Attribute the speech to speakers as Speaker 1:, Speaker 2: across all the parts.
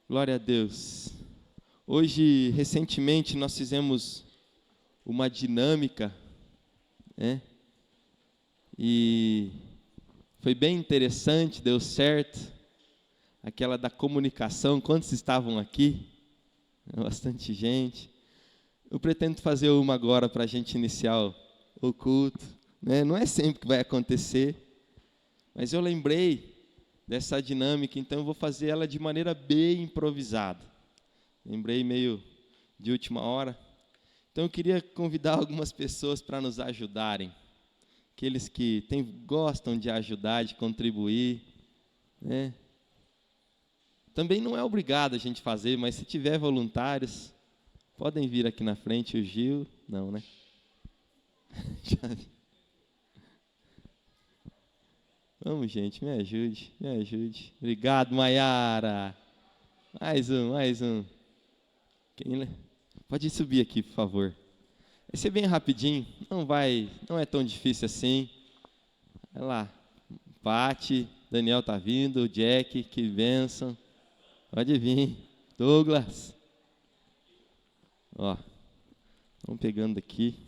Speaker 1: Glória a Deus. Hoje, recentemente, nós fizemos uma dinâmica, né? E foi bem interessante, deu certo. Aquela da comunicação, quantos estavam aqui? Bastante gente. Eu pretendo fazer uma agora para a gente iniciar o culto, né? Não é sempre que vai acontecer, mas eu lembrei dessa dinâmica, então eu vou fazer ela de maneira bem improvisada. Lembrei meio de última hora. Então eu queria convidar algumas pessoas para nos ajudarem. Aqueles que gostam de ajudar, de contribuir, né? Também não é obrigado a gente fazer, mas se tiver voluntários, podem vir aqui na frente. O Gil, não, né? Vamos, gente, me ajude, me ajude. Obrigado, Maiara. Mais um. Pode subir aqui, por favor. Vai ser bem rapidinho, não é tão difícil assim. Vai lá, Pati, Daniel tá vindo, Jack, que bênção. Pode vir, Douglas. Ó, vamos pegando aqui.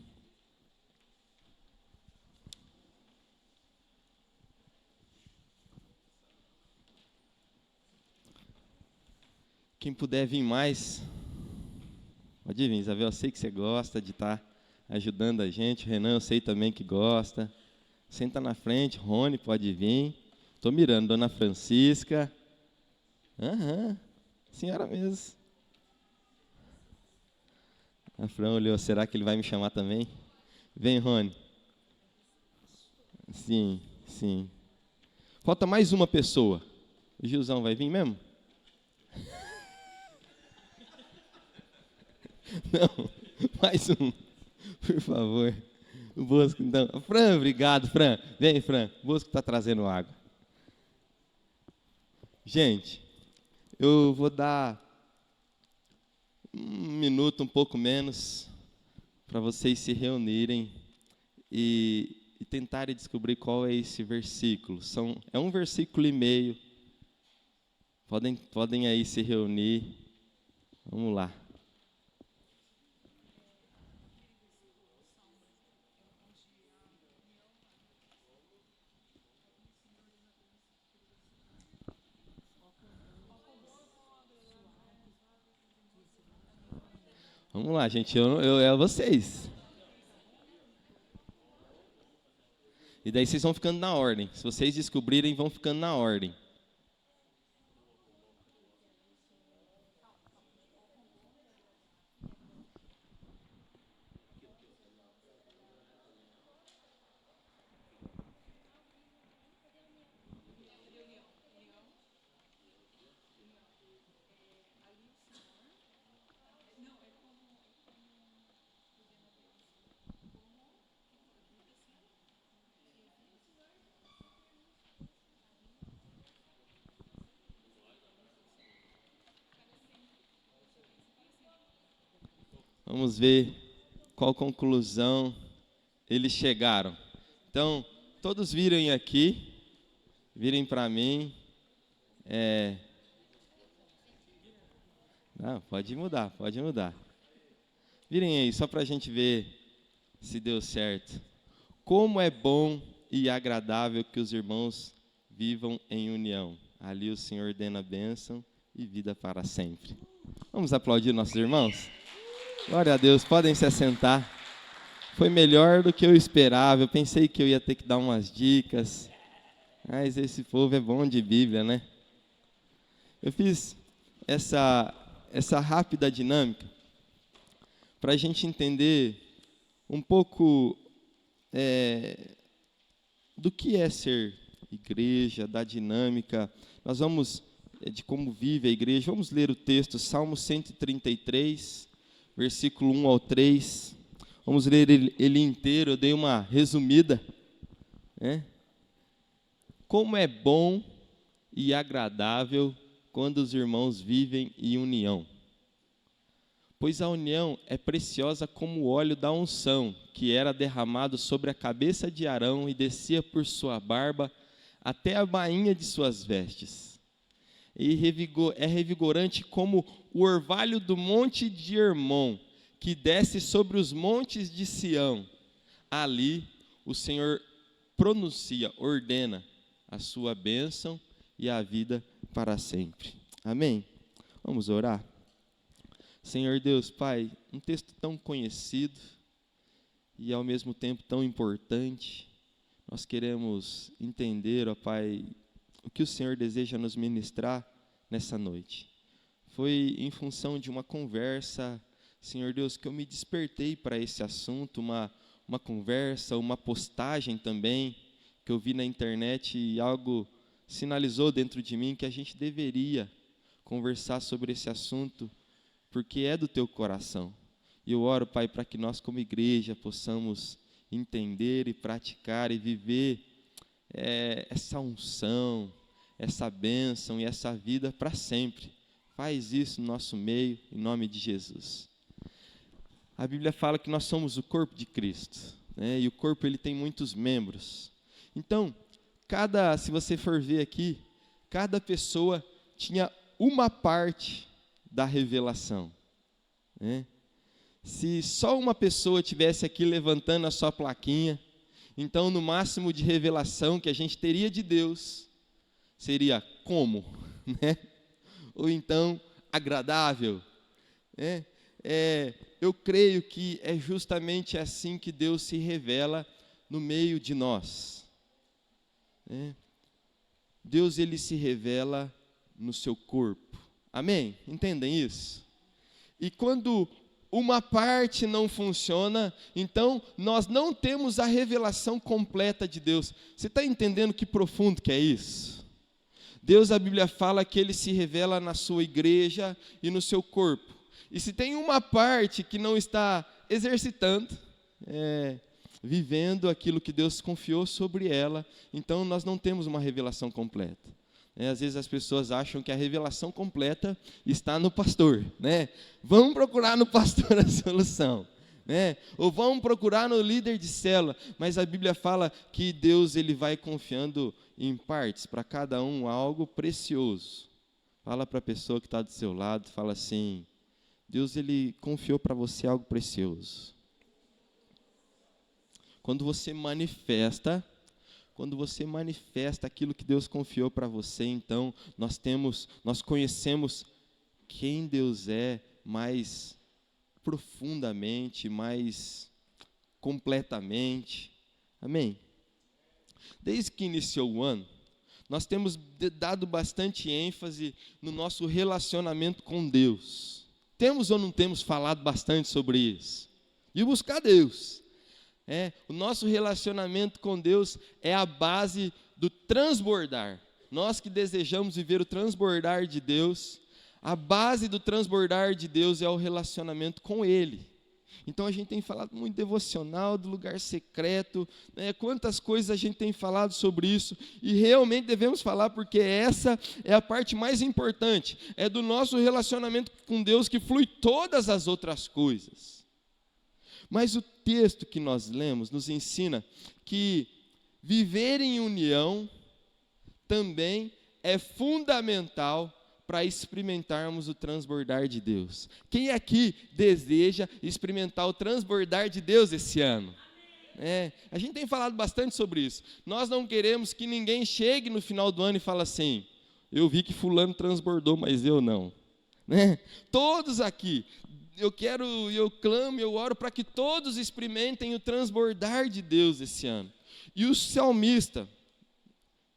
Speaker 1: Quem puder vir mais, pode vir, Isabel, eu sei que você gosta de estar ajudando a gente. O Renan, eu sei também que gosta. Senta na frente, Rony, pode vir. Estou mirando, Dona Francisca. Senhora mesmo. A Fran olhou, será que ele vai me chamar também? Vem, Rony. Sim. Falta mais uma pessoa. O Gilzão vai vir mesmo? Não, mais um, por favor. O Bosco, então. Fran, obrigado, Fran. Vem, Fran. O Bosco está trazendo água. Gente, eu vou dar um minuto, um pouco menos, para vocês se reunirem e tentarem descobrir qual é esse versículo. É um versículo e meio. Podem aí se reunir. Vamos lá. Vamos lá, gente, eu é vocês. E daí vocês vão ficando na ordem. Se vocês descobrirem, vão ficando na ordem. Vamos ver qual conclusão eles chegaram. Então, todos virem aqui, virem para mim. Não, pode mudar. Virem aí, só para a gente ver se deu certo. Como é bom e agradável que os irmãos vivam em união. Ali o Senhor ordena a bênção e vida para sempre. Vamos aplaudir nossos irmãos? Glória a Deus, podem se assentar. Foi melhor do que eu esperava. Eu pensei que eu ia ter que dar umas dicas. Mas esse povo é bom de Bíblia, né? Eu fiz essa rápida dinâmica para a gente entender um pouco do que é ser igreja, da dinâmica. Nós vamos, de como vive a igreja. Vamos ler o texto, Salmo 133, versículo 1 ao 3. Vamos ler ele inteiro, eu dei uma resumida. Como é bom e agradável quando os irmãos vivem em união. Pois a união é preciosa como o óleo da unção, que era derramado sobre a cabeça de Arão e descia por sua barba até a bainha de suas vestes. e é revigorante como o orvalho do monte de Hermon, que desce sobre os montes de Sião. Ali o Senhor pronuncia, ordena a sua bênção e a vida para sempre. Amém? Vamos orar? Senhor Deus, Pai, um texto tão conhecido e ao mesmo tempo tão importante. Nós queremos entender, ó Pai, o que o Senhor deseja nos ministrar nessa noite. Foi em função de uma conversa, Senhor Deus, que eu me despertei para esse assunto, uma conversa, uma postagem também, que eu vi na internet e algo sinalizou dentro de mim que a gente deveria conversar sobre esse assunto, porque é do teu coração. E eu oro, Pai, para que nós como igreja possamos entender e praticar e viver essa unção, essa bênção e essa vida para sempre. Faz isso no nosso meio, em nome de Jesus. A Bíblia fala que nós somos o corpo de Cristo, né? E o corpo ele tem muitos membros. Então, se você for ver aqui, cada pessoa tinha uma parte da revelação, né? Se só uma pessoa tivesse aqui levantando a sua plaquinha, então no máximo de revelação que a gente teria de Deus seria como, né? Ou então agradável, né? Eu creio que é justamente assim que Deus se revela no meio de nós, né? Deus ele se revela no seu corpo. Amém? Entendem isso? E quando uma parte não funciona, então nós não temos a revelação completa de Deus. Você está entendendo que profundo que é isso? Deus, a Bíblia fala que Ele se revela na sua igreja e no seu corpo. E se tem uma parte que não está exercitando, vivendo aquilo que Deus confiou sobre ela, então nós não temos uma revelação completa. Às vezes as pessoas acham que a revelação completa está no pastor, né? Vamos procurar no pastor a solução, né? Ou vamos procurar no líder de célula, mas a Bíblia fala que Deus ele vai confiando em partes, para cada um algo precioso. Fala para a pessoa que está do seu lado, fala assim, Deus ele confiou para você algo precioso. Quando você manifesta aquilo que Deus confiou para você, então nós conhecemos quem Deus é mais profundamente, mais completamente. Amém? Desde que iniciou o ano, nós temos dado bastante ênfase no nosso relacionamento com Deus. Temos ou não temos falado bastante sobre isso? E buscar Deus. O nosso relacionamento com Deus é a base do transbordar. Nós que desejamos viver o transbordar de Deus, a base do transbordar de Deus é o relacionamento com Ele. Então a gente tem falado muito devocional, do lugar secreto, né? Quantas coisas a gente tem falado sobre isso, e realmente devemos falar, porque essa é a parte mais importante, é do nosso relacionamento com Deus que flui todas as outras coisas. Mas o texto que nós lemos nos ensina que viver em união também é fundamental para experimentarmos o transbordar de Deus. Quem aqui deseja experimentar o transbordar de Deus esse ano? A gente tem falado bastante sobre isso. Nós não queremos que ninguém chegue no final do ano e fale assim, eu vi que fulano transbordou, mas eu não. Todos aqui, eu clamo, eu oro para que todos experimentem o transbordar de Deus esse ano. E o salmista,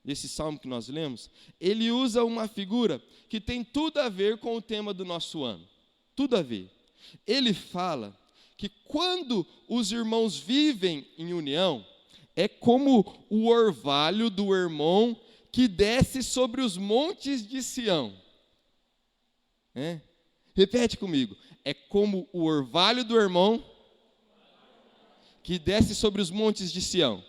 Speaker 1: desse salmo que nós lemos, ele usa uma figura que tem tudo a ver com o tema do nosso ano. Tudo a ver. Ele fala que quando os irmãos vivem em união, é como o orvalho do Hermon que desce sobre os montes de Sião. Repete comigo. É como o orvalho do Hermon que desce sobre os montes de Sião.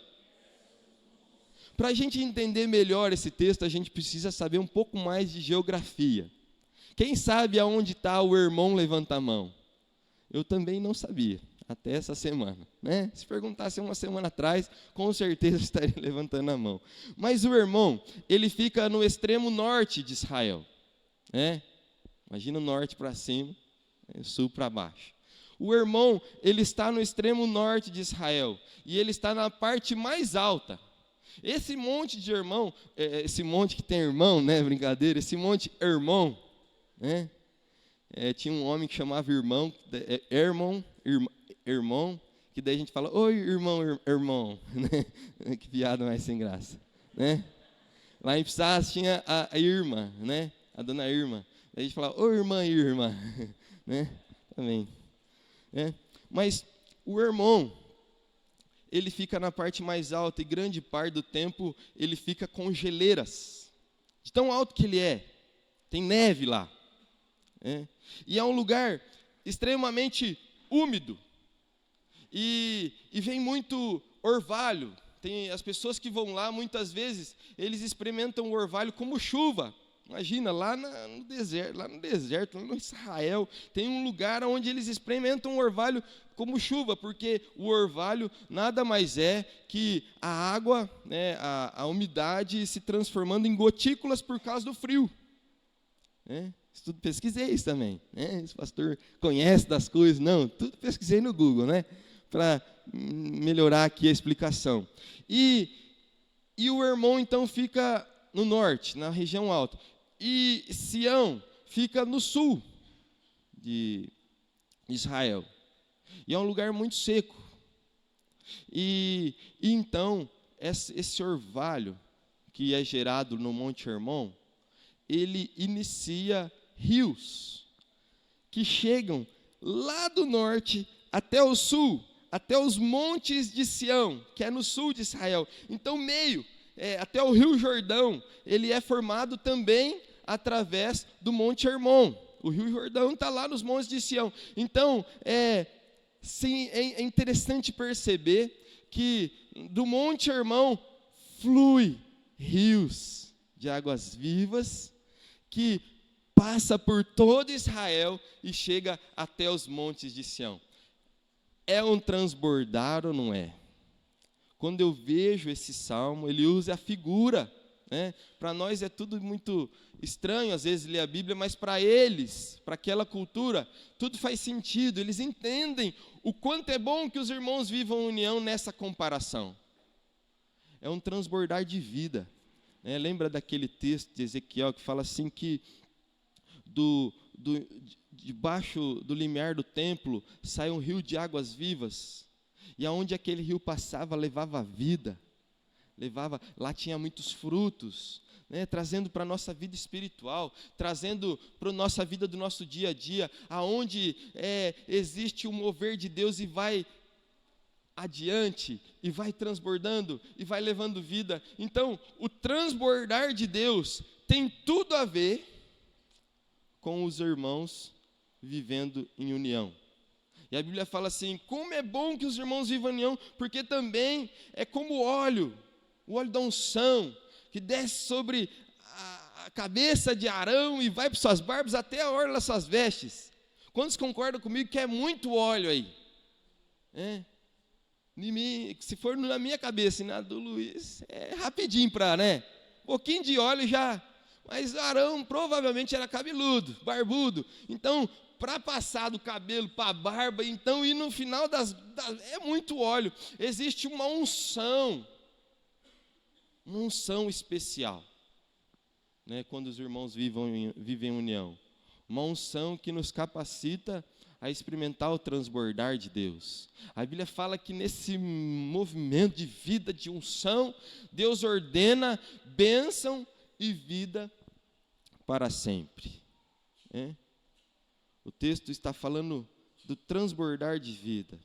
Speaker 1: Para a gente entender melhor esse texto, a gente precisa saber um pouco mais de geografia. Quem sabe aonde está o Hermon, levanta a mão. Eu também não sabia, até essa semana. Se perguntasse uma semana atrás, com certeza estaria levantando a mão. Mas o Hermon, ele fica no extremo norte de Israel. Imagina o norte para cima, o sul para baixo. O Hermon, ele está no extremo norte de Israel, e ele está na parte mais alta. Esse monte de Hermon, esse monte que tem irmão, brincadeira, esse monte Hermon, tinha um homem que chamava Hermon, que daí a gente fala, oi, irmão, que piada mais sem graça, Lá em Pissarras tinha a Irma, a dona Irma, daí a gente fala, oi, irmã, também, Mas o Hermon, ele fica na parte mais alta, e grande parte do tempo ele fica com geleiras, de tão alto que ele tem neve lá, e é um lugar extremamente úmido, e vem muito orvalho. As pessoas que vão lá, muitas vezes, eles experimentam o orvalho como chuva. Imagina, lá no deserto, lá no Israel, tem um lugar onde eles experimentam o orvalho como chuva, porque o orvalho nada mais é que a água, a umidade se transformando em gotículas por causa do frio. Pesquisei isso também. Esse pastor conhece das coisas. Não, tudo pesquisei no Google, para melhorar aqui a explicação. E o Hermon, então, fica no norte, na região alta. E Sião fica no sul de Israel. E é um lugar muito seco. E então, esse orvalho que é gerado no Monte Hermon, ele inicia rios que chegam lá do norte até o sul, até os montes de Sião, que é no sul de Israel. Então, até o Rio Jordão, ele é formado também através do Monte Hermon. O Rio Jordão está lá nos montes de Sião. Então, é interessante perceber que do Monte Hermon flui rios de águas vivas, que passa por todo Israel e chega até os montes de Sião. É um transbordar ou não é? Quando eu vejo esse salmo, ele usa a figura, Para nós é tudo muito estranho, às vezes, ler a Bíblia, mas para eles, para aquela cultura, tudo faz sentido. Eles entendem o quanto é bom que os irmãos vivam união nessa comparação. É um transbordar de vida. Lembra daquele texto de Ezequiel que fala assim que debaixo do limiar do templo sai um rio de águas vivas, e aonde aquele rio passava levava vida, lá tinha muitos frutos, trazendo para a nossa vida espiritual, trazendo para a nossa vida do nosso dia a dia, aonde existe o mover de Deus e vai adiante, e vai transbordando, e vai levando vida. Então, o transbordar de Deus tem tudo a ver com os irmãos vivendo em união. E a Bíblia fala assim, como é bom que os irmãos vivam em união, porque também é como o óleo da unção, que desce sobre a cabeça de Arão e vai para suas barbas até a orla das suas vestes. Quantos concordam comigo que é muito óleo aí? Se for na minha cabeça e na do Luiz, é rapidinho para, um pouquinho de óleo já. Mas Arão provavelmente era cabeludo, barbudo. Então, para passar do cabelo para a barba, então, e no final é muito óleo. Existe uma unção especial, quando os irmãos vivem em união. Uma unção que nos capacita a experimentar o transbordar de Deus. A Bíblia fala que nesse movimento de vida, de unção, Deus ordena bênção e vida para sempre. O texto está falando do transbordar de vida.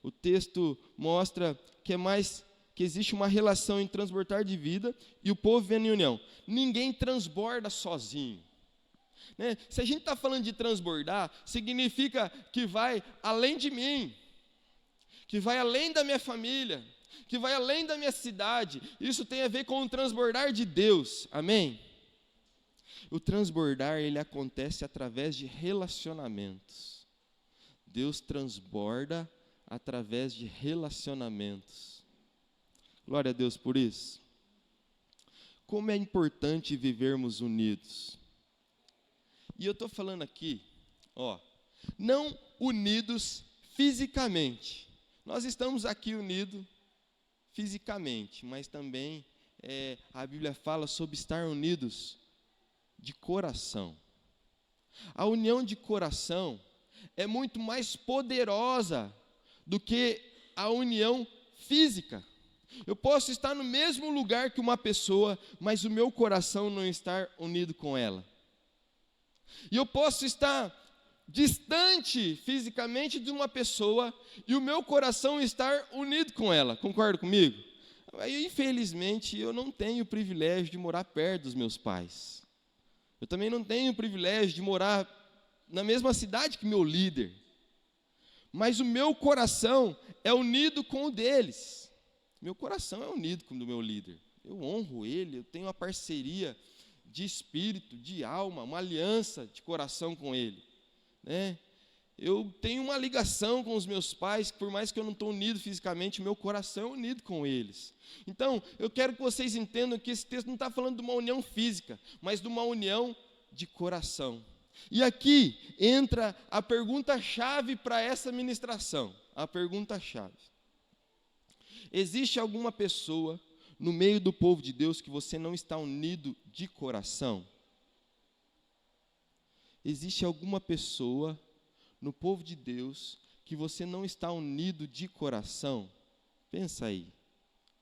Speaker 1: O texto mostra que existe uma relação em transbordar de vida e o povo vivendo em união. Ninguém transborda sozinho. Se a gente está falando de transbordar, significa que vai além de mim, que vai além da minha família, que vai além da minha cidade. Isso tem a ver com o transbordar de Deus, amém? O transbordar, ele acontece através de relacionamentos. Deus transborda através de relacionamentos. Glória a Deus por isso. Como é importante vivermos unidos. E eu estou falando aqui, não unidos fisicamente. Nós estamos aqui unidos fisicamente, mas também a Bíblia fala sobre estar unidos de coração. A união de coração é muito mais poderosa do que a união física. Eu posso estar no mesmo lugar que uma pessoa, mas o meu coração não estar unido com ela. E eu posso estar distante fisicamente de uma pessoa e o meu coração estar unido com ela. Concorda comigo? Infelizmente, eu não tenho o privilégio de morar perto dos meus pais. Eu também não tenho o privilégio de morar na mesma cidade que meu líder. Mas o meu coração é unido com o deles. Meu coração é unido com o do meu líder. Eu honro ele, eu tenho uma parceria de espírito, de alma, uma aliança de coração com ele. Eu tenho uma ligação com os meus pais, por mais que eu não estou unido fisicamente, meu coração é unido com eles. Então, eu quero que vocês entendam que esse texto não está falando de uma união física, mas de uma união de coração. E aqui entra a pergunta-chave para essa ministração. A pergunta-chave. Existe alguma pessoa no meio do povo de Deus que você não está unido de coração? Existe alguma pessoa no povo de Deus que você não está unido de coração? Pensa aí,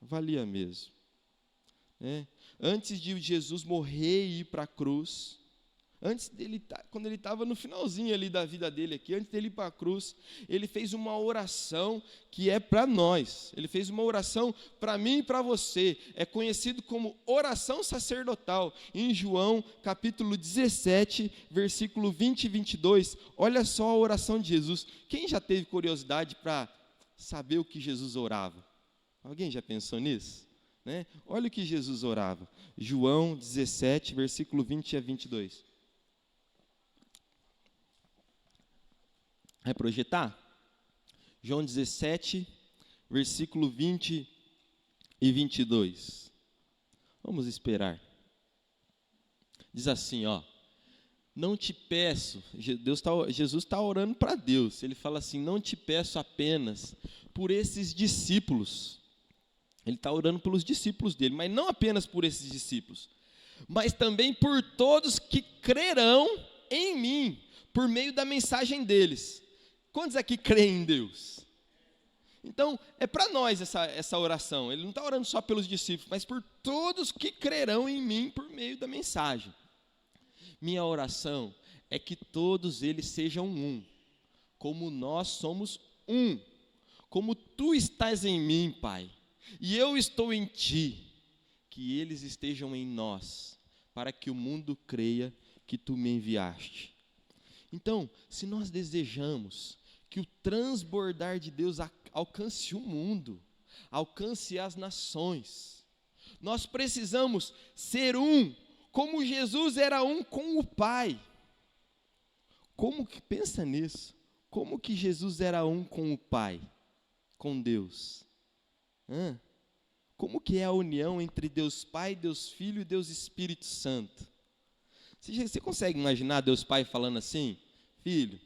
Speaker 1: avalia mesmo. Antes de Jesus morrer e ir para a cruz, quando ele estava no finalzinho ali da vida dele aqui, antes dele ir para a cruz, ele fez uma oração que é para nós. Ele fez uma oração para mim e para você. É conhecido como oração sacerdotal. Em João, capítulo 17, versículo 20 e 22. Olha só a oração de Jesus. Quem já teve curiosidade para saber o que Jesus orava? Alguém já pensou nisso? Olha o que Jesus orava. João 17, versículo 20 a 22. Vai projetar? João 17, versículo 20 e 22. Vamos esperar. Diz assim, não te peço, Jesus está orando para Deus, ele fala assim, não te peço apenas por esses discípulos. Ele está orando pelos discípulos dele, mas não apenas por esses discípulos, mas também por todos que crerão em mim, por meio da mensagem deles. Quantos aqui creem em Deus? Então, é para nós essa oração. Ele não está orando só pelos discípulos, mas por todos que crerão em mim por meio da mensagem. Minha oração é que todos eles sejam um, como nós somos um. Como tu estás em mim, Pai, e eu estou em ti, que eles estejam em nós, para que o mundo creia que tu me enviaste. Então, se nós desejamos que o transbordar de Deus alcance o mundo, alcance as nações, nós precisamos ser um, como Jesus era um com o Pai. Pensa nisso, como que Jesus era um com o Pai, com Deus? Como que é a união entre Deus Pai, Deus Filho e Deus Espírito Santo? Você consegue imaginar Deus Pai falando assim, filho,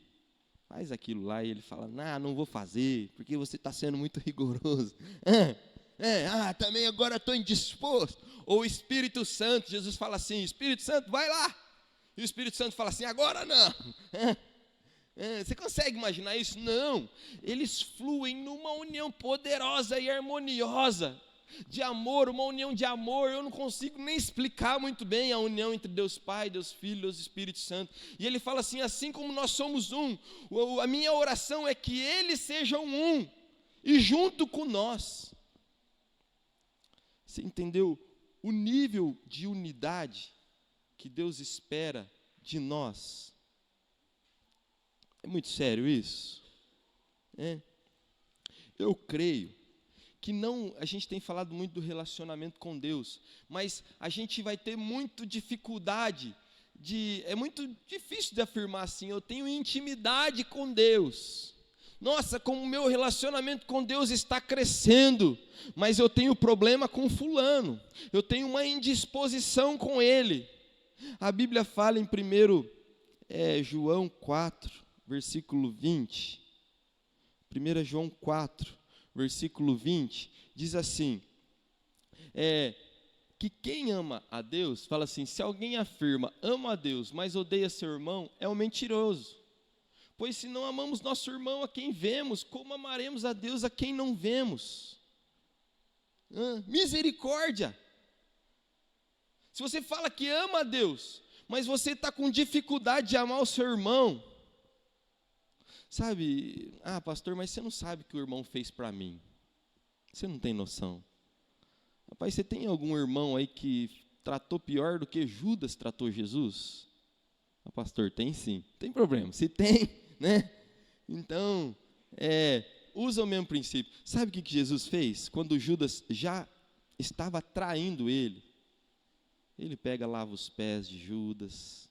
Speaker 1: faz aquilo lá, e ele fala, não vou fazer, porque você está sendo muito rigoroso. Também agora estou indisposto. Ou o Espírito Santo, Jesus fala assim, Espírito Santo, vai lá. E o Espírito Santo fala assim, agora não. Você consegue imaginar isso? Não. Eles fluem numa união poderosa e harmoniosa, de amor, uma união de amor. Eu não consigo nem explicar muito bem a união entre Deus Pai, Deus Filho, Deus Espírito Santo. E ele fala assim como nós somos um, a minha oração é que eles sejam um, e junto com nós. Você entendeu o nível de unidade que Deus espera de nós? É muito sério isso? Eu creio que a gente tem falado muito do relacionamento com Deus, mas a gente vai ter muita dificuldade, é muito difícil de afirmar assim, eu tenho intimidade com Deus. Nossa, como o meu relacionamento com Deus está crescendo, mas eu tenho problema com fulano, eu tenho uma indisposição com ele. A Bíblia fala em 1 João 4, versículo 20. 1 João 4, versículo 20, diz assim, que quem ama a Deus, fala assim, se alguém afirma, amo a Deus, mas odeia seu irmão, é um mentiroso. Pois se não amamos nosso irmão a quem vemos, como amaremos a Deus a quem não vemos? Misericórdia! Se você fala que ama a Deus, mas você está com dificuldade de amar o seu irmão, sabe, pastor, mas você não sabe o que o irmão fez para mim. Você não tem noção. Rapaz, você tem algum irmão aí que tratou pior do que Judas tratou Jesus? Pastor, tem sim. Não tem problema. Se tem, né? Então, usa o mesmo princípio. Sabe o que Jesus fez? Quando Judas já estava traindo ele pega, lava os pés de Judas,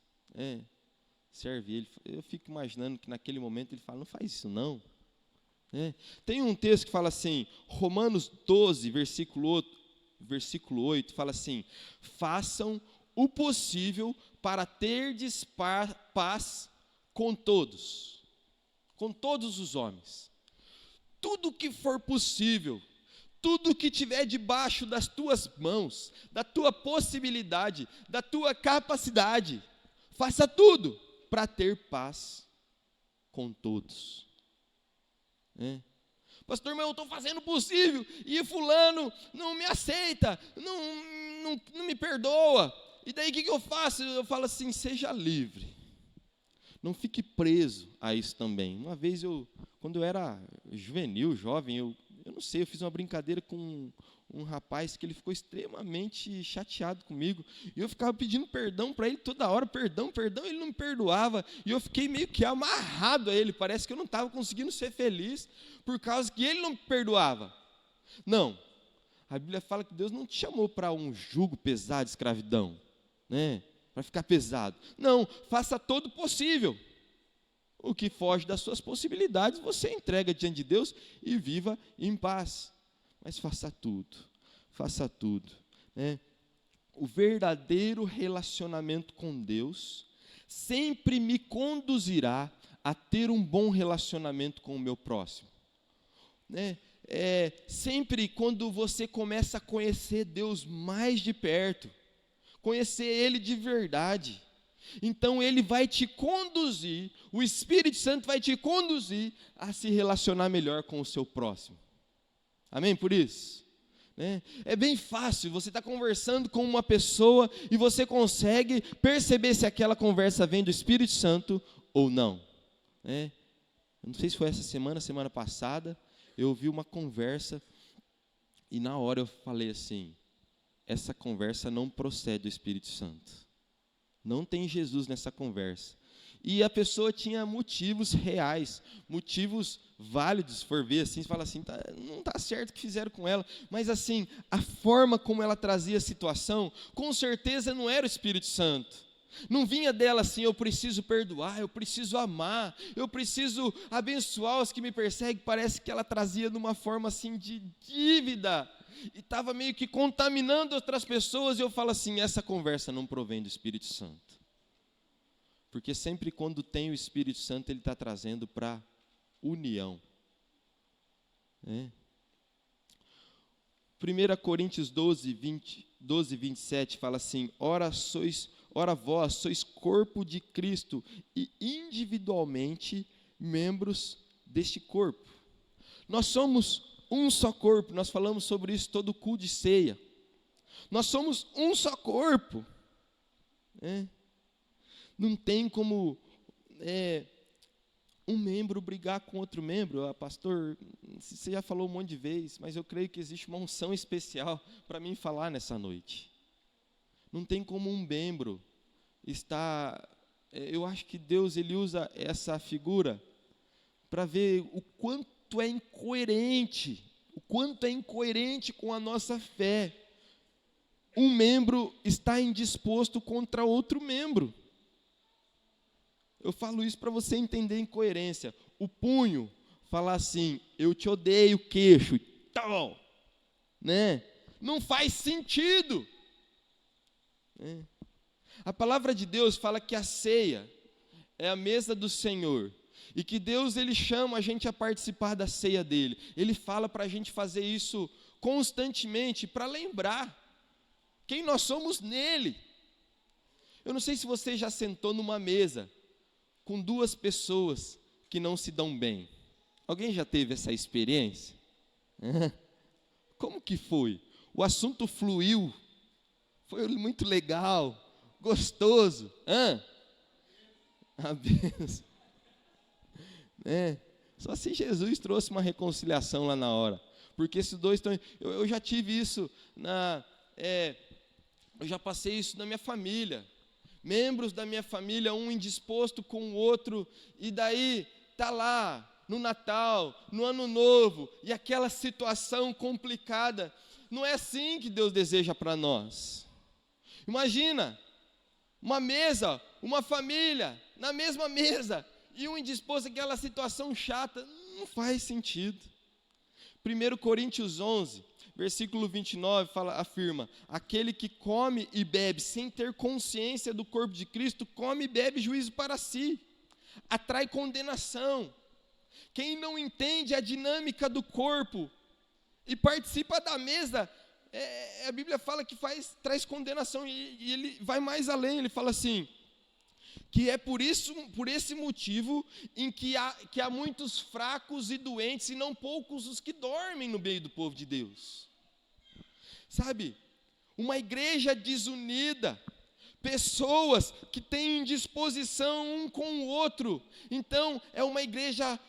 Speaker 1: serve ele. Eu fico imaginando que naquele momento ele fala, não faz isso não. Tem um texto que fala assim, Romanos 12, versículo 8, fala assim, façam o possível para terdes paz com todos os homens. Tudo que for possível, tudo que tiver debaixo das tuas mãos, da tua possibilidade, da tua capacidade, faça tudo para ter paz com todos. Pastor, mas eu estou fazendo o possível e fulano não me aceita, não me perdoa. E daí o que eu faço? Eu falo assim, seja livre. Não fique preso a isso também. Uma vez, quando eu era juvenil, jovem, eu não sei, eu fiz uma brincadeira com um rapaz que ele ficou extremamente chateado comigo, e eu ficava pedindo perdão para ele toda hora, perdão, ele não me perdoava, e eu fiquei meio que amarrado a ele, parece que eu não estava conseguindo ser feliz, por causa que ele não me perdoava. Não, a Bíblia fala que Deus não te chamou para um jugo pesado de escravidão, para ficar pesado. Não, faça todo o possível. O que foge das suas possibilidades, você entrega diante de Deus e viva em paz. Mas faça tudo. O verdadeiro relacionamento com Deus sempre me conduzirá a ter um bom relacionamento com o meu próximo. Sempre quando você começa a conhecer Deus mais de perto, conhecer Ele de verdade, então Ele vai te conduzir, o Espírito Santo vai te conduzir a se relacionar melhor com o seu próximo. Amém por isso? É bem fácil, você está conversando com uma pessoa e você consegue perceber se aquela conversa vem do Espírito Santo ou não. Eu não sei se foi essa semana passada, eu ouvi uma conversa e na hora eu falei assim, essa conversa não procede do Espírito Santo. Não tem Jesus nessa conversa. E a pessoa tinha motivos reais, motivos válidos, se for ver assim, você fala assim, não está certo o que fizeram com ela, mas assim, a forma como ela trazia a situação, com certeza não era o Espírito Santo. Não vinha dela assim, eu preciso perdoar, eu preciso amar, eu preciso abençoar os que me perseguem. Parece que ela trazia de uma forma assim de dívida, e estava meio que contaminando outras pessoas, e eu falo assim, essa conversa não provém do Espírito Santo. Porque sempre quando tem o Espírito Santo, ele está trazendo para união. 1 Coríntios 12, 27 fala assim, ora vós sois corpo de Cristo e individualmente membros deste corpo. Nós somos um só corpo, nós falamos sobre isso todo culto de ceia. Nós somos um só corpo. Não tem como um membro brigar com outro membro. Pastor, você já falou um monte de vezes, mas eu creio que existe uma unção especial para mim falar nessa noite. Não tem como um membro estar... eu acho que Deus ele usa essa figura para ver o quanto é incoerente com a nossa fé. Um membro está indisposto contra outro membro. Eu falo isso para você entender a incoerência. O punho fala assim, eu te odeio, queixo, tal, Não faz sentido. A palavra de Deus fala que a ceia é a mesa do Senhor, e que Deus ele chama a gente a participar da ceia dele, ele fala para a gente fazer isso constantemente, para lembrar quem nós somos nele. Eu não sei se você já sentou numa mesa com duas pessoas que não se dão bem. Alguém já teve essa experiência? Como que foi? O assunto fluiu, foi muito legal, gostoso. A bênção. Só se Jesus trouxe uma reconciliação lá na hora. Porque esses dois estão. Eu já tive isso eu já passei isso na minha família. Membros da minha família, um indisposto com o outro, e daí tá lá no Natal, no Ano Novo, e aquela situação complicada. Não é assim que Deus deseja para nós. Imagina, uma mesa, uma família, na mesma mesa, e um indisposto, aquela situação chata, não faz sentido. 1 Coríntios 11, versículo 29, afirma: aquele que come e bebe sem ter consciência do corpo de Cristo, come e bebe juízo para si, atrai condenação. Quem não entende a dinâmica do corpo e participa da mesa, a Bíblia fala que traz condenação, e ele vai mais além, ele fala assim, que é por esse motivo em que há muitos fracos e doentes, e não poucos os que dormem no meio do povo de Deus. Sabe, uma igreja desunida, pessoas que têm indisposição um com o outro, então é uma igreja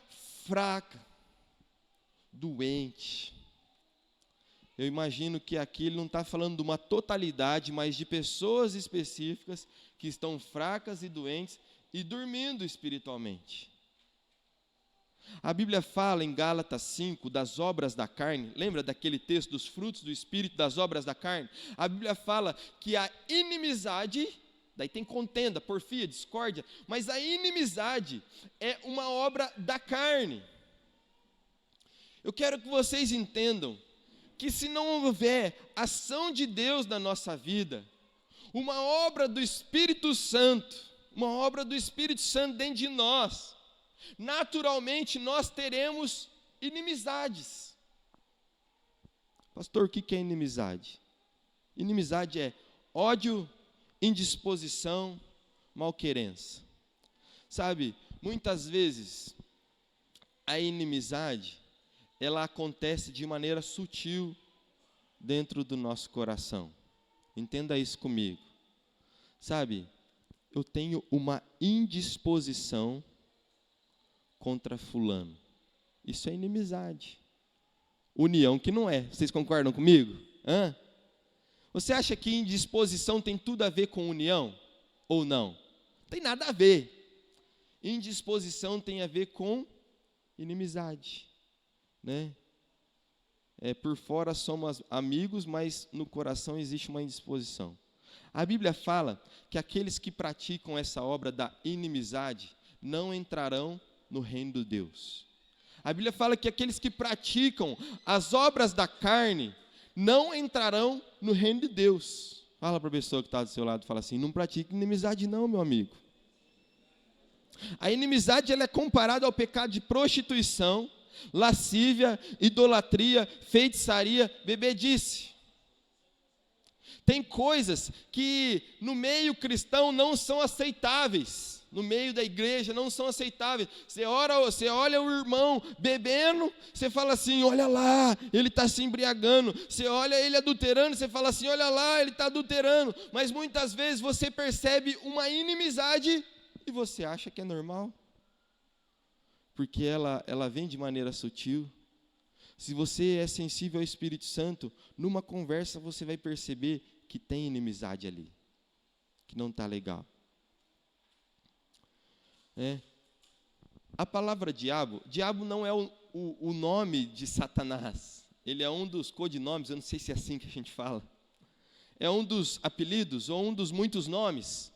Speaker 1: fraca, doente. Eu imagino que aqui ele não está falando de uma totalidade, mas de pessoas específicas que estão fracas e doentes e dormindo espiritualmente. A Bíblia fala em Gálatas 5 das obras da carne. Lembra daquele texto dos frutos do Espírito, das obras da carne? A Bíblia fala que a inimizade, daí tem contenda, porfia, discórdia, mas a inimizade é uma obra da carne. Eu quero que vocês entendam que se não houver ação de Deus na nossa vida, uma obra do Espírito Santo dentro de nós, naturalmente nós teremos inimizades. Pastor, o que é inimizade? Inimizade é ódio, indisposição, malquerença. Sabe, muitas vezes a inimizade, ela acontece de maneira sutil dentro do nosso coração. Entenda isso comigo. Sabe, eu tenho uma indisposição contra fulano. Isso é inimizade. União que não é. Vocês concordam comigo? Você acha que indisposição tem tudo a ver com união? Ou não? Tem nada a ver. Indisposição tem a ver com inimizade. Né? Por fora somos amigos, mas no coração existe uma indisposição. A Bíblia fala que aqueles que praticam essa obra da inimizade não entrarão no reino de Deus. A Bíblia fala que aqueles que praticam as obras da carne não entrarão no reino de Deus. Fala para a pessoa que está do seu lado, fala assim: não pratique inimizade não, meu amigo. A inimizade ela é comparada ao pecado de prostituição, lascívia, idolatria, feitiçaria, bebedice. Tem coisas que no meio cristão não são aceitáveis, no meio da igreja não são aceitáveis. Você olha o irmão bebendo, você fala assim: olha lá, ele está se embriagando. Você olha ele adulterando, você fala assim: olha lá, ele está adulterando. Mas muitas vezes você percebe uma inimizade e você acha que é normal, porque ela vem de maneira sutil. Se você é sensível ao Espírito Santo, numa conversa você vai perceber que tem inimizade ali, que não está legal. A palavra diabo não é o nome de Satanás, ele é um dos codinomes, eu não sei se é assim que a gente fala, é um dos apelidos, ou um dos muitos nomes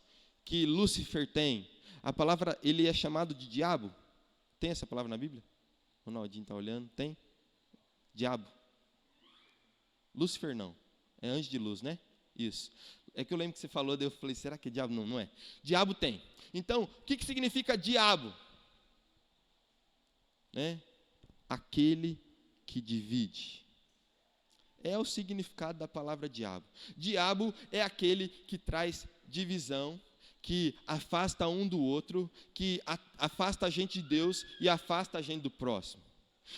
Speaker 1: que Lúcifer tem. A palavra, ele é chamado de diabo. Tem essa palavra na Bíblia? O Ronaldinho está olhando, tem? Diabo. Lúcifer não, é anjo de luz, né? Isso. É que eu lembro que você falou, daí eu falei, será que é diabo? Não, não é. Diabo tem. Então, o que significa diabo? Aquele que divide. É o significado da palavra diabo. Diabo é aquele que traz divisão, que afasta um do outro, que afasta a gente de Deus e afasta a gente do próximo.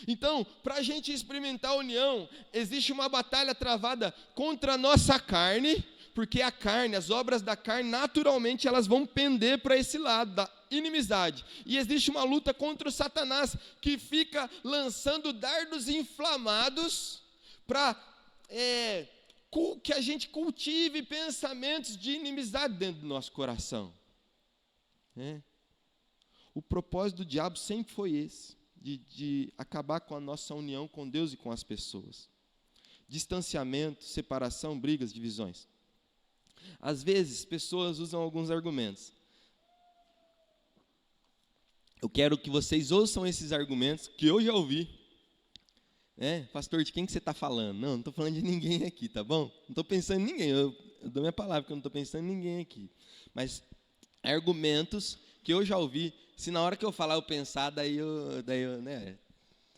Speaker 1: Então, para a gente experimentar a união, existe uma batalha travada contra a nossa carne, porque a carne, as obras da carne, naturalmente elas vão pender para esse lado da inimizade. E existe uma luta contra o Satanás, que fica lançando dardos inflamados para que a gente cultive pensamentos de inimizade dentro do nosso coração. O propósito do diabo sempre foi esse, de acabar com a nossa união com Deus e com as pessoas. Distanciamento, separação, brigas, divisões. Às vezes, pessoas usam alguns argumentos. Eu quero que vocês ouçam esses argumentos que eu já ouvi. Pastor, de quem que você está falando? Não estou falando de ninguém aqui, tá bom? Não estou pensando em ninguém, eu dou minha palavra, porque eu não estou pensando em ninguém aqui. Mas argumentos que eu já ouvi, se na hora que eu falar eu pensar, daí eu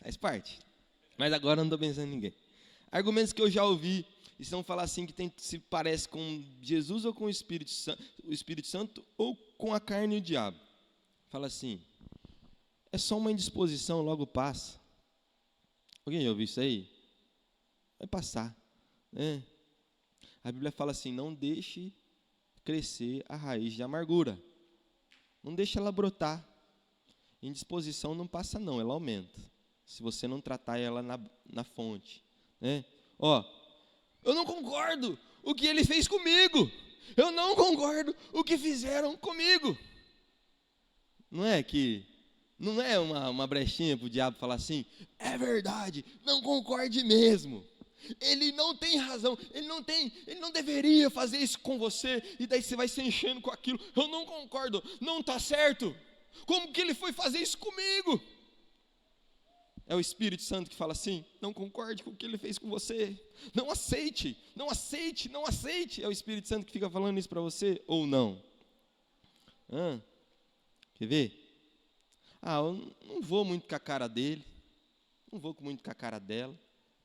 Speaker 1: faz parte. Mas agora eu não estou pensando em ninguém. Argumentos que eu já ouvi, e se não falar assim, que se parece com Jesus ou com o Espírito Santo, ou com a carne e o diabo. Fala assim, é só uma indisposição, logo passa. Alguém já ouviu isso aí? Vai passar. A Bíblia fala assim, não deixe crescer a raiz de amargura. Não deixe ela brotar. Indisposição não passa não, ela aumenta. Se você não tratar ela na fonte. Eu não concordo o que ele fez comigo. Eu não concordo o que fizeram comigo. Não é uma brechinha para o diabo falar assim, é verdade, não concorde mesmo. Ele não tem razão, ele não deveria fazer isso com você, e daí você vai se enchendo com aquilo. Eu não concordo, não está certo. Como que ele foi fazer isso comigo? É o Espírito Santo que fala assim, não concorde com o que ele fez com você. Não aceite, não aceite, não aceite. É o Espírito Santo que fica falando isso para você ou não? Quer ver? Eu não vou muito com a cara dele, não vou muito com a cara dela.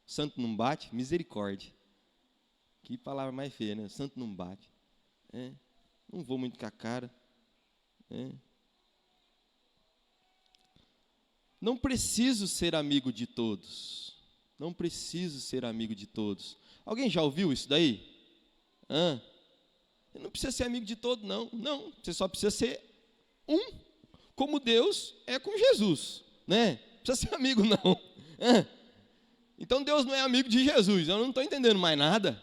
Speaker 1: O santo não bate, misericórdia. Que palavra mais feia, né? O santo não bate. Não vou muito com a cara. Não preciso ser amigo de todos. Não preciso ser amigo de todos. Alguém já ouviu isso daí? Não precisa ser amigo de todos, não. Não, você só precisa ser um, como Deus é com Jesus, né? Não precisa ser amigo, não. Então Deus não é amigo de Jesus, eu não estou entendendo mais nada.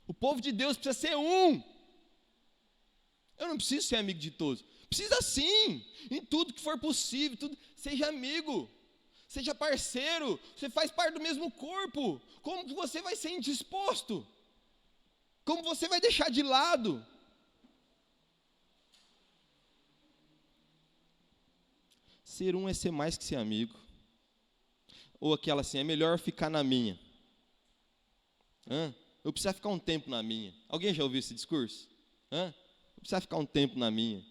Speaker 1: O povo de Deus precisa ser um. Eu não preciso ser amigo de todos. Precisa sim, em tudo que for possível, seja amigo, seja parceiro, você faz parte do mesmo corpo. Como que você vai ser indisposto? Como você vai deixar de lado? Ser um é ser mais que ser amigo. Ou aquela assim, é melhor ficar na minha. Eu preciso ficar um tempo na minha. Alguém já ouviu esse discurso? Eu preciso ficar um tempo na minha.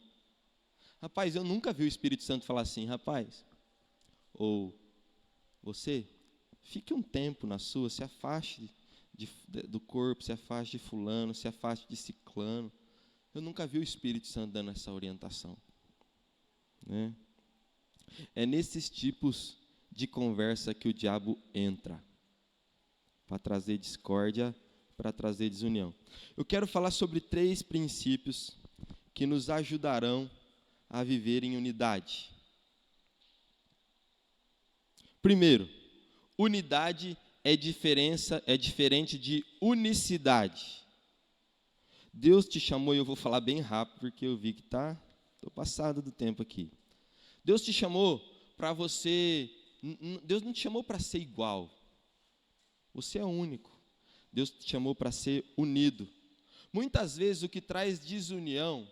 Speaker 1: Rapaz, eu nunca vi o Espírito Santo falar assim, rapaz, ou você, fique um tempo na sua, se afaste do corpo, se afaste de fulano, se afaste de ciclano. Eu nunca vi o Espírito Santo dando essa orientação. É nesses tipos de conversa que o diabo entra, para trazer discórdia, para trazer desunião. Eu quero falar sobre 3 princípios que nos ajudarão a viver em unidade. Primeiro, unidade é diferente de unicidade. Deus te chamou, e eu vou falar bem rápido, porque eu vi que estou passado do tempo aqui. Deus te chamou para você, Deus não te chamou para ser igual. Você é único. Deus te chamou para ser unido. Muitas vezes o que traz desunião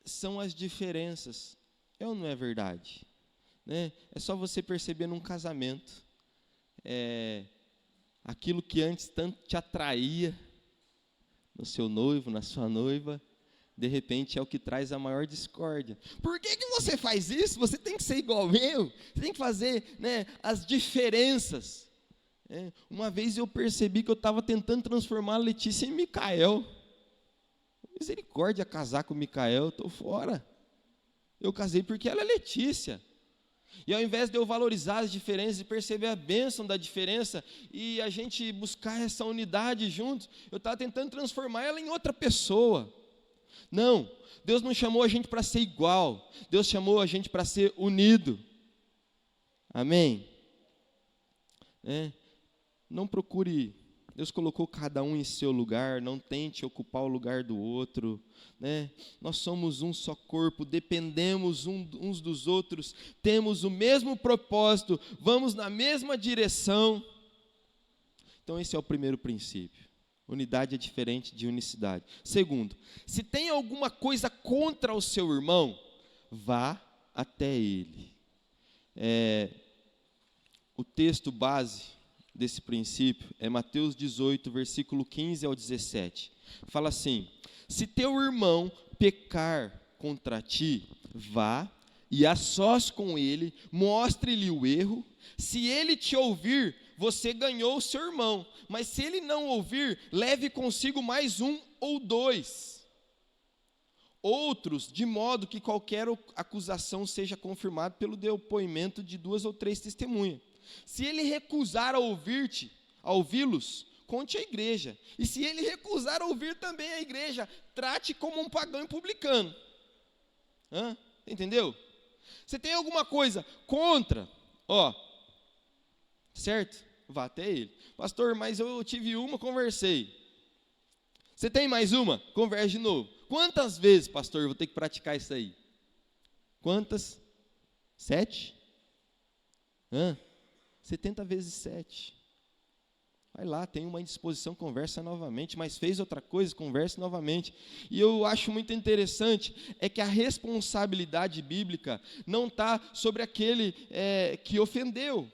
Speaker 1: são as diferenças. É ou não é verdade? É só você perceber num casamento. Aquilo que antes tanto te atraía, no seu noivo, na sua noiva, de repente é o que traz a maior discórdia. Por que você faz isso? Você tem que ser igual eu, você tem que fazer, né, as diferenças. Uma vez eu percebi que eu estava tentando transformar a Letícia em Micael. Misericórdia, casar com Micael, estou fora. Eu casei porque ela é Letícia. E ao invés de eu valorizar as diferenças e perceber a bênção da diferença e a gente buscar essa unidade juntos, eu estava tentando transformar ela em outra pessoa. Não, Deus não chamou a gente para ser igual, Deus chamou a gente para ser unido. Amém? Não procure, Deus colocou cada um em seu lugar, não tente ocupar o lugar do outro, né? Nós somos um só corpo, dependemos uns dos outros, temos o mesmo propósito, vamos na mesma direção. Então esse é o primeiro princípio. Unidade é diferente de unicidade. Segundo, se tem alguma coisa contra o seu irmão, vá até ele. O texto base desse princípio é Mateus 18, versículo 15 ao 17. Fala assim: se teu irmão pecar contra ti, vá e a sós com ele, mostre-lhe o erro. Se ele te ouvir, você ganhou o seu irmão, mas se ele não ouvir, leve consigo mais um ou dois outros, de modo que qualquer acusação seja confirmada pelo depoimento de 2 ou 3 testemunhas. Se ele recusar a ouvi-los, conte à igreja. E se ele recusar a ouvir também a igreja, trate como um pagão e publicano. Entendeu? Você tem alguma coisa contra, certo? Vá até ele. Pastor, mas eu tive uma, conversei. Você tem mais uma? Converse de novo. Quantas vezes, pastor, eu vou ter que praticar isso aí? Quantas? 7? 70 vezes 7. Vai lá, tem uma indisposição, conversa novamente, mas fez outra coisa, converse novamente. E eu acho muito interessante, é que a responsabilidade bíblica não está sobre aquele que ofendeu.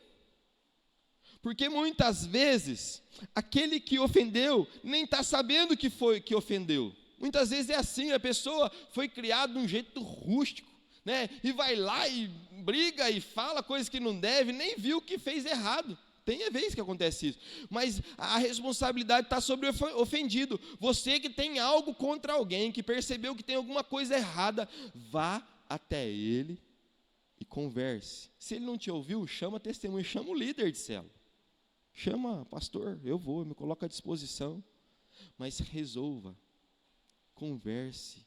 Speaker 1: Porque muitas vezes, aquele que ofendeu, nem está sabendo que foi que ofendeu. Muitas vezes é assim, a pessoa foi criada de um jeito rústico, né? E vai lá e briga e fala coisas que não deve, nem viu que fez errado. Tem vezes que acontece isso, mas a responsabilidade está sobre o ofendido. Você que tem algo contra alguém, que percebeu que tem alguma coisa errada, vá até ele e converse. Se ele não te ouviu, chama testemunho, chama o líder de célula. Chama, pastor, eu vou, me coloco à disposição, mas resolva, converse.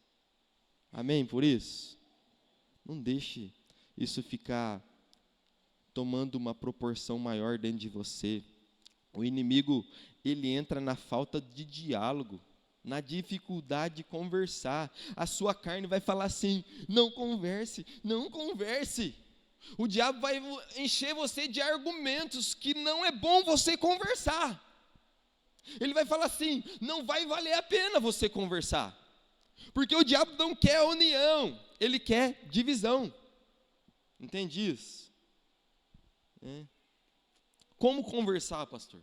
Speaker 1: Amém por isso? Não deixe isso ficar tomando uma proporção maior dentro de você. O inimigo, ele entra na falta de diálogo, na dificuldade de conversar. A sua carne vai falar assim: não converse, não converse. O diabo vai encher você de argumentos que não é bom você conversar. Ele vai falar assim: não vai valer a pena você conversar. Porque o diabo não quer união, ele quer divisão. Entende isso? Como conversar, pastor?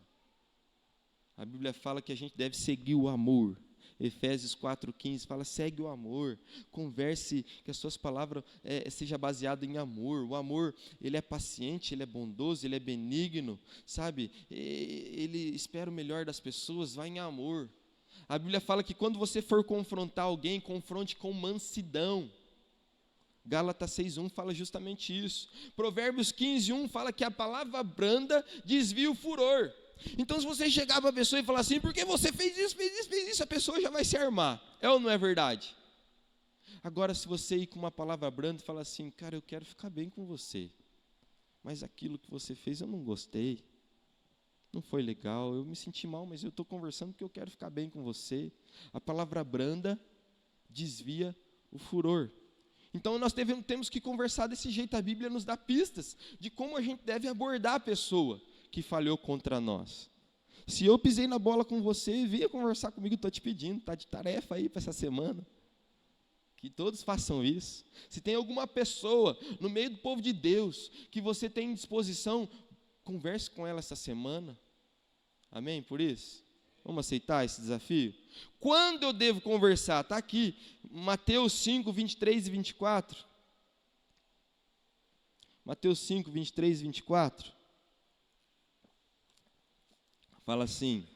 Speaker 1: A Bíblia fala que a gente deve seguir o amor. Efésios 4,15 fala: segue o amor, converse, que as suas palavras sejam baseadas em amor. O amor, ele é paciente, ele é bondoso, ele é benigno, sabe? Ele espera o melhor das pessoas, vai em amor. A Bíblia fala que quando você for confrontar alguém, confronte com mansidão. Gálatas 6,1 fala justamente isso. Provérbios 15,1 fala que a palavra branda desvia o furor. Então, se você chegar para a pessoa e falar assim: por que você fez isso, a pessoa já vai se armar. É ou não é verdade? Agora, se você ir com uma palavra branda e falar assim: cara, eu quero ficar bem com você, mas aquilo que você fez eu não gostei, não foi legal, eu me senti mal, mas eu estou conversando porque eu quero ficar bem com você. A palavra branda desvia o furor. Então, nós temos que conversar desse jeito. A Bíblia nos dá pistas de como a gente deve abordar a pessoa que falhou contra nós. Se eu pisei na bola com você, venha conversar comigo, estou te pedindo, está de tarefa aí para essa semana. Que todos façam isso. Se tem alguma pessoa no meio do povo de Deus que você tem disposição, converse com ela essa semana. Amém? Por isso? Vamos aceitar esse desafio? Quando eu devo conversar? Está aqui, Mateus 5, 23 e 24. Mateus 5, 23 e 24. Fala assim,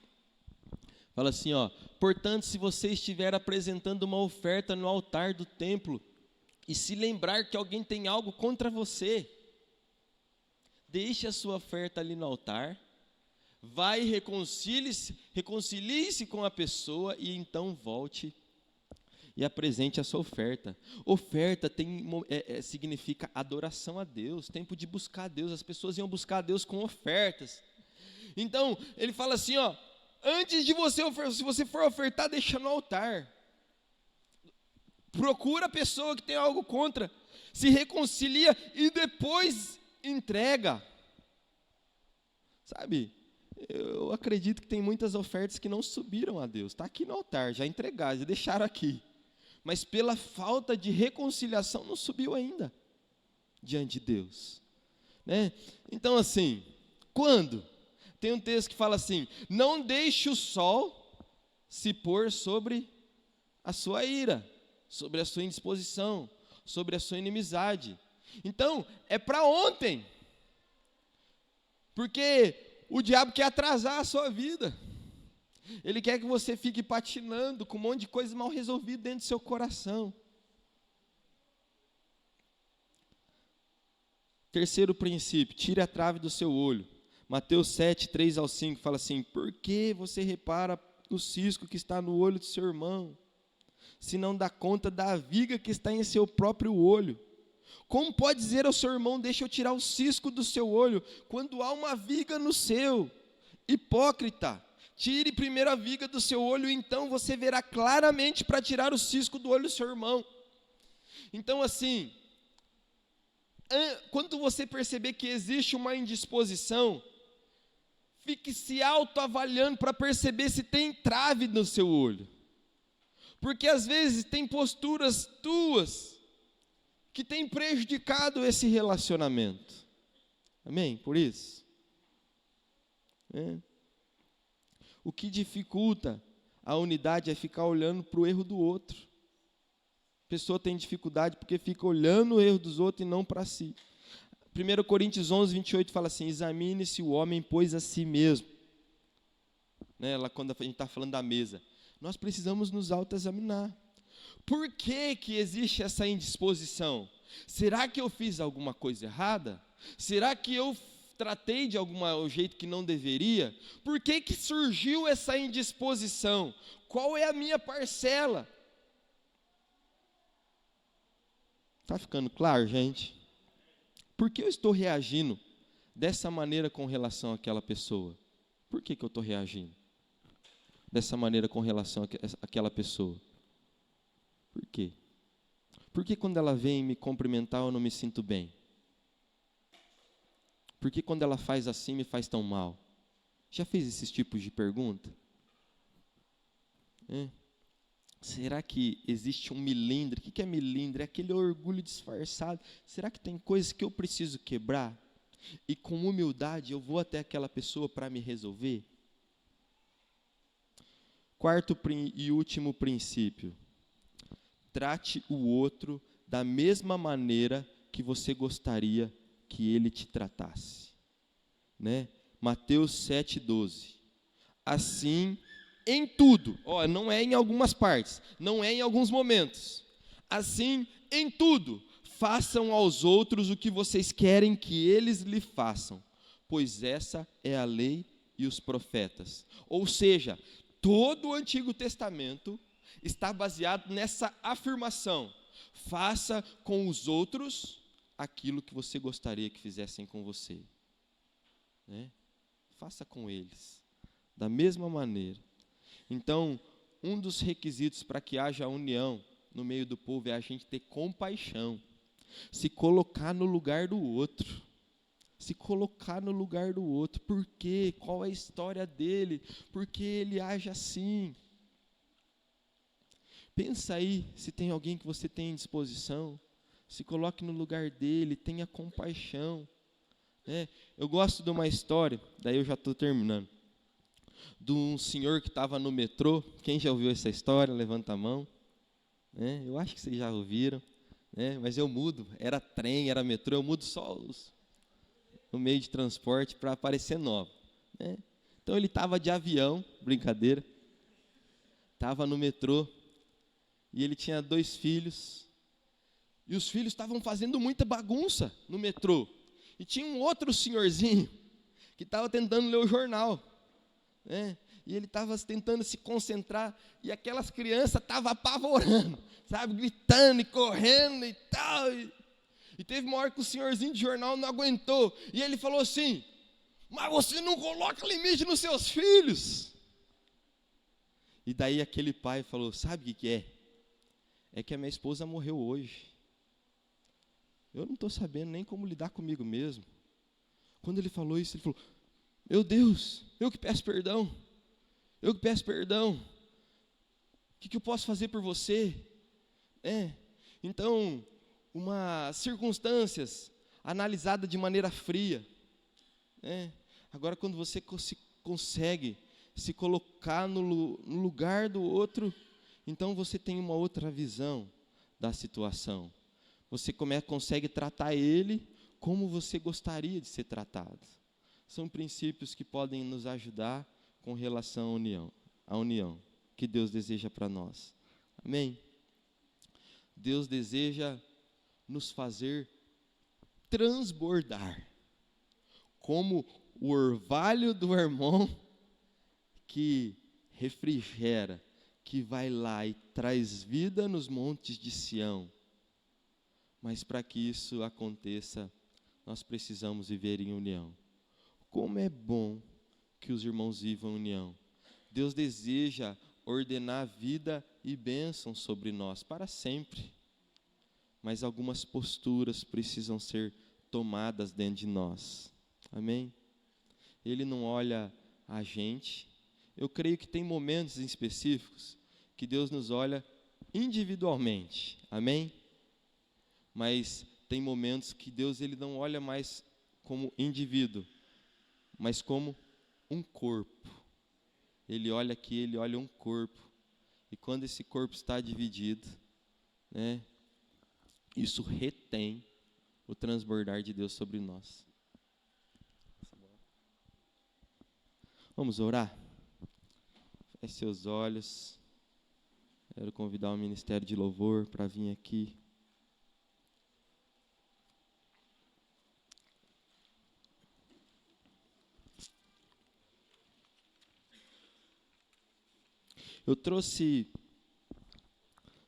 Speaker 1: ó. Portanto, se você estiver apresentando uma oferta no altar do templo, e se lembrar que alguém tem algo contra você, deixe a sua oferta ali no altar, vai e reconcilie-se com a pessoa e então volte e apresente a sua oferta. Oferta significa adoração a Deus, tempo de buscar a Deus. As pessoas iam buscar a Deus com ofertas. Então, ele fala assim, ó, antes de você ofertar, se você for ofertar, deixa no altar. Procura a pessoa que tem algo contra, se reconcilia e depois entrega. Sabe, eu acredito que tem muitas ofertas que não subiram a Deus. Está aqui no altar, já entregaram, já deixaram aqui. Mas pela falta de reconciliação não subiu ainda diante de Deus. Né? Então assim, quando? Tem um texto que fala assim, não deixe o sol se pôr sobre a sua ira, sobre a sua indisposição, sobre a sua inimizade. Então, é para ontem. Porque o diabo quer atrasar a sua vida. Ele quer que você fique patinando com um monte de coisa mal resolvida dentro do seu coração. Terceiro princípio, tire a trave do seu olho. Mateus 7, 3 ao 5, fala assim, por que você repara no cisco que está no olho do seu irmão, se não dá conta da viga que está em seu próprio olho? Como pode dizer ao seu irmão, deixa eu tirar o cisco do seu olho, quando há uma viga no seu? Hipócrita, tire primeiro a viga do seu olho, então você verá claramente para tirar o cisco do olho do seu irmão. Então assim, quando você perceber que existe uma indisposição, fique se autoavaliando para perceber se tem trave no seu olho. Porque às vezes tem posturas tuas que têm prejudicado esse relacionamento. Amém? Por isso. O que dificulta a unidade é ficar olhando para o erro do outro. A pessoa tem dificuldade porque fica olhando o erro dos outros e não para si. 1 Coríntios 11, 28 fala assim, examine-se o homem, pois a si mesmo. Lá quando a gente está falando da mesa. Nós precisamos nos autoexaminar. Por que existe essa indisposição? Será que eu fiz alguma coisa errada? Será que eu tratei de algum jeito que não deveria? Por que surgiu essa indisposição? Qual é a minha parcela? Está ficando claro, gente? Por que eu estou reagindo dessa maneira com relação àquela pessoa? Por que eu estou reagindo dessa maneira com relação àquela pessoa? Por quê? Por que quando ela vem me cumprimentar eu não me sinto bem? Por que quando ela faz assim me faz tão mal? Já fez esses tipos de pergunta? Será que existe um milindre? O que é milindre? É aquele orgulho disfarçado. Será que tem coisas que eu preciso quebrar? E com humildade eu vou até aquela pessoa para me resolver? Quarto e último princípio. Trate o outro da mesma maneira que você gostaria que ele te tratasse. Mateus 7,12. Assim, em tudo, não é em algumas partes, não é em alguns momentos. Assim, em tudo, façam aos outros o que vocês querem que eles lhe façam, pois essa é a lei e os profetas. Ou seja, todo o Antigo Testamento está baseado nessa afirmação: faça com os outros aquilo que você gostaria que fizessem com você. Faça com eles da mesma maneira. Então, um dos requisitos para que haja união no meio do povo é a gente ter compaixão, se colocar no lugar do outro. Se colocar no lugar do outro. Por quê? Qual é a história dele? Por que ele age assim? Pensa aí, se tem alguém que você tem disposição, se coloque no lugar dele, tenha compaixão. Eu gosto de uma história, daí eu já estou terminando. de um senhor que estava no metrô. Quem já ouviu essa história? Levanta a mão. Eu acho que vocês já ouviram, mas eu mudo. Era trem, era metrô, eu mudo só o meio de transporte para parecer novo. Então ele estava de avião, brincadeira, estava no metrô, e ele tinha 2 filhos, e os filhos estavam fazendo muita bagunça no metrô. E tinha um outro senhorzinho que estava tentando ler o jornal, e ele estava tentando se concentrar, e aquelas crianças estavam apavorando, sabe, gritando e correndo e tal. E teve uma hora que o senhorzinho de jornal não aguentou, e ele falou assim: mas você não coloca limite nos seus filhos? E daí aquele pai falou: sabe o que é? É que a minha esposa morreu hoje. Eu não estou sabendo nem como lidar comigo mesmo. Quando ele falou isso, ele falou: meu Deus, eu que peço perdão. Eu que peço perdão. O que eu posso fazer por você? Então, circunstâncias analisadas de maneira fria. Agora, quando você consegue se colocar no lugar do outro, então você tem uma outra visão da situação. Você consegue tratar ele como você gostaria de ser tratado. São princípios que podem nos ajudar com relação à união que Deus deseja para nós. Amém? Deus deseja nos fazer transbordar, como o orvalho do Hermon que refrigera, que vai lá e traz vida nos montes de Sião. Mas para que isso aconteça, nós precisamos viver em união. Como é bom que os irmãos vivam em união. Deus deseja ordenar vida e bênção sobre nós para sempre. Mas algumas posturas precisam ser tomadas dentro de nós. Amém? Ele não olha a gente. Eu creio que tem momentos específicos que Deus nos olha individualmente. Amém? Mas tem momentos que Deus ele não olha mais como indivíduo, mas como um corpo. Ele olha aqui, ele olha um corpo. E quando esse corpo está dividido, isso retém o transbordar de Deus sobre nós. Vamos orar? Feche seus olhos. Quero convidar o Ministério de Louvor para vir aqui. Eu trouxe,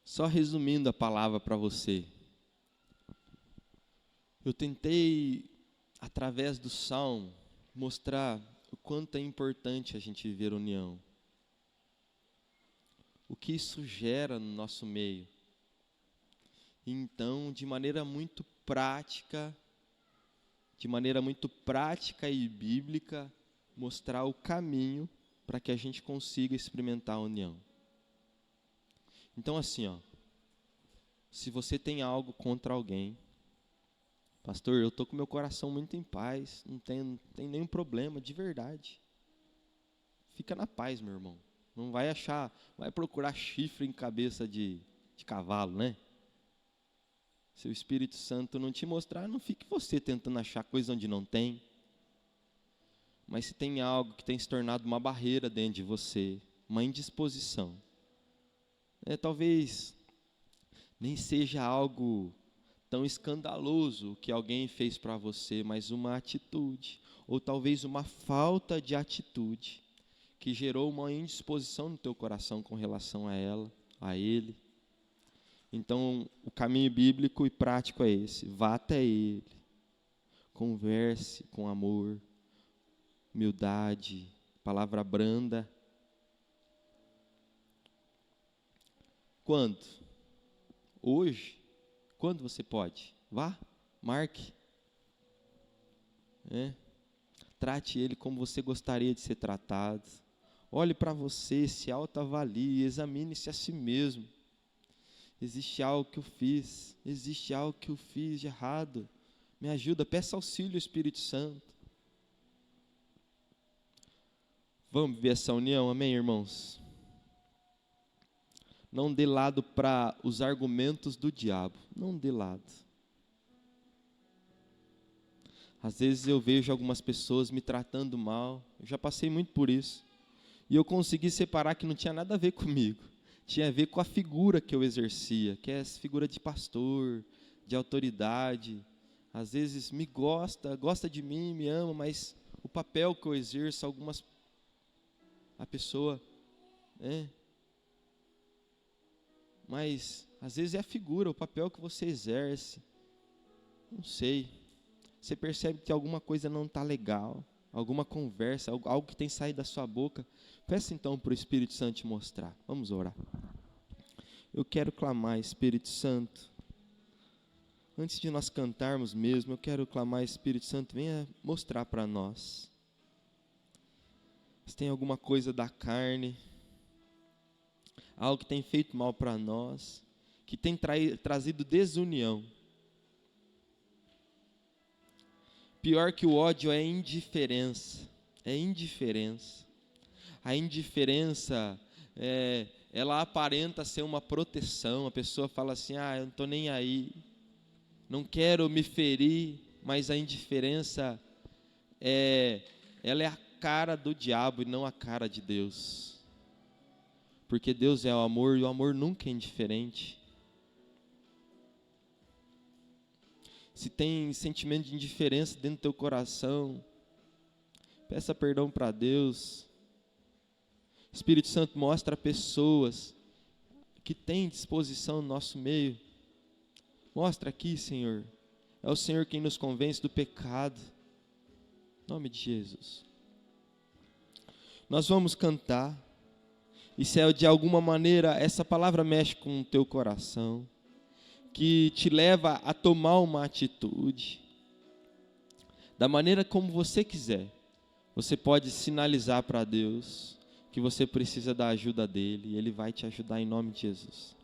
Speaker 1: só resumindo a palavra para você. Eu tentei, através do Salmo, mostrar o quanto é importante a gente viver união. O que isso gera no nosso meio. E então, de maneira muito prática e bíblica, mostrar o caminho para que a gente consiga experimentar a união. Então assim, se você tem algo contra alguém, pastor, eu estou com meu coração muito em paz, não tem nenhum problema, de verdade. Fica na paz, meu irmão. Não vai procurar chifre em cabeça de cavalo, né? Se o Espírito Santo não te mostrar, não fique você tentando achar coisa onde não tem. Mas se tem algo que tem se tornado uma barreira dentro de você, uma indisposição, talvez nem seja algo tão escandaloso que alguém fez para você, mas uma atitude, ou talvez uma falta de atitude, que gerou uma indisposição no teu coração com relação a ela, a ele. Então, o caminho bíblico e prático é esse: vá até ele, converse com amor, humildade, palavra branda. Quando? Hoje? Quando você pode? Vá, marque. Trate ele como você gostaria de ser tratado. Olhe para você, se autoavalie, examine-se a si mesmo. Existe algo que eu fiz, existe algo que eu fiz de errado. Me ajuda, peça auxílio ao Espírito Santo. Vamos viver essa união, amém, irmãos? Não dê lado para os argumentos do diabo, não dê lado. Às vezes eu vejo algumas pessoas me tratando mal, eu já passei muito por isso, e eu consegui separar que não tinha nada a ver comigo, tinha a ver com a figura que eu exercia, que é essa figura de pastor, de autoridade. Às vezes me gosta de mim, me ama, mas o papel que eu exerço, a pessoa, mas às vezes é a figura, o papel que você exerce, não sei, você percebe que alguma coisa não está legal, alguma conversa, algo que tem saído da sua boca, peça então para o Espírito Santo te mostrar. Vamos orar. Eu quero clamar, Espírito Santo, antes de nós cantarmos mesmo, eu quero clamar, Espírito Santo, venha mostrar para nós, se tem alguma coisa da carne, algo que tem feito mal para nós, que tem trazido desunião. Pior que o ódio é indiferença, A indiferença, ela aparenta ser uma proteção, a pessoa fala assim, eu não estou nem aí, não quero me ferir, mas a indiferença, ela é a cara do diabo e não a cara de Deus. Porque Deus é o amor e o amor nunca é indiferente. Se tem sentimento de indiferença dentro do teu coração, peça perdão para Deus. Espírito Santo, mostra pessoas que têm disposição no nosso meio. Mostra aqui, Senhor. É o Senhor quem nos convence do pecado. Em nome de Jesus. Nós vamos cantar. E se de alguma maneira essa palavra mexe com o teu coração, que te leva a tomar uma atitude, da maneira como você quiser, você pode sinalizar para Deus que você precisa da ajuda dele, e ele vai te ajudar em nome de Jesus.